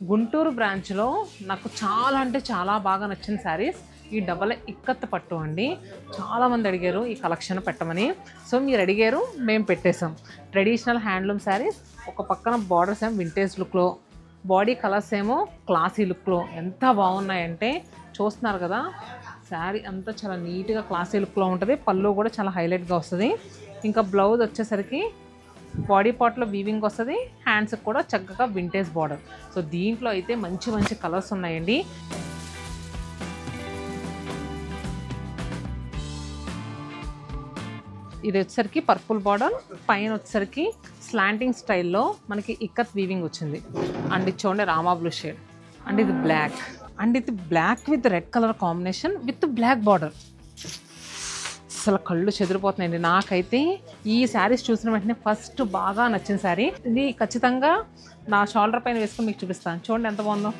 గుంటూరు బ్రాంచ్లో నాకు చాలా అంటే చాలా బాగా నచ్చిన శారీస్ ఈ డబల్ ఇక్కత్ పట్టు అండి. చాలామంది అడిగారు ఈ కలెక్షన్ పెట్టమని. సో మీరు అడిగారు, మేము పెట్టేసాం. ట్రెడిషనల్ హ్యాండ్లూమ్ శారీస్, ఒక పక్కన బార్డర్స్ ఏమో వింటేజ్ లుక్లో, బాడీ కలర్స్ ఏమో క్లాసీ లుక్లో ఎంత బాగున్నాయంటే చూస్తున్నారు కదా. శారీ అంతా చాలా నీట్గా క్లాసీ లుక్లో ఉంటుంది. పళ్ళు కూడా చాలా హైలైట్గా వస్తుంది. ఇంకా బ్లౌజ్ వచ్చేసరికి బాడీ పార్ట్లో వీవింగ్ వస్తుంది, హ్యాండ్స్కి కూడా చక్కగా వింటేజ్ బార్డర్. సో దీంట్లో అయితే మంచి మంచి కలర్స్ ఉన్నాయండి. ఇది వచ్చేసరికి పర్పుల్ బార్డర్, పైన వచ్చేసరికి స్లాంటింగ్ స్టైల్లో మనకి ఇక్కత్ వీవింగ్ వచ్చింది. అండ్ ఇది చూడండి రామా బ్లూ షేడ్. అండ్ ఇది బ్లాక్, అండ్ ఇది black with red colour combination with black border. అసలు కళ్ళు చెదిరిపోతున్నాయండి. నాకైతే ఈ శారీస్ చూసిన వెంటనే ఫస్ట్ బాగా నచ్చిన శారీ ఇది. ఖచ్చితంగా నా షోల్డర్ పైన వేసుకొని మీకు చూపిస్తాను. చూడండి ఎంత బాగుందో.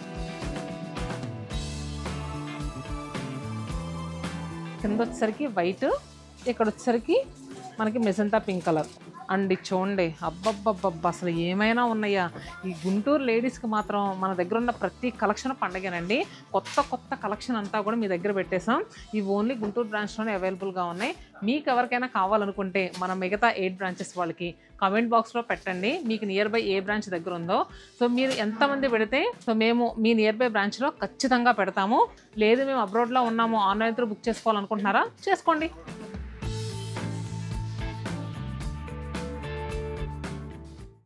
కింద వచ్చేసరికి వైట్, ఇక్కడ వచ్చేసరికి మనకి మెజంతా పింక్ కలర్. అండ్ చూడండి అబ్బబ్బబ్బబ్బా అసలు ఏమైనా ఉన్నాయా. ఈ గుంటూరు లేడీస్కి మాత్రం మన దగ్గర ఉన్న ప్రతి కలెక్షన్ పండగేనండి. కొత్త కొత్త కలెక్షన్ అంతా కూడా మీ దగ్గర పెట్టేసాం. ఇవి ఓన్లీ గుంటూరు బ్రాంచ్లోనే అవైలబుల్గా ఉన్నాయి. మీకు ఎవరికైనా కావాలనుకుంటే మన మిగతా 8 బ్రాంచెస్ వాళ్ళకి కామెంట్ బాక్స్లో పెట్టండి మీకు నియర్ బై ఏ బ్రాంచ్ దగ్గర ఉందో. సో మీరు ఎంతమంది పెడితే సో మేము మీ నియర్ బై బ్రాంచ్లో ఖచ్చితంగా పెడతాము. లేదు మేము అబ్రాడ్లో ఉన్నాము, ఆన్లైన్ త్రూ బుక్ చేసుకోవాలనుకుంటున్నారా చేసుకోండి.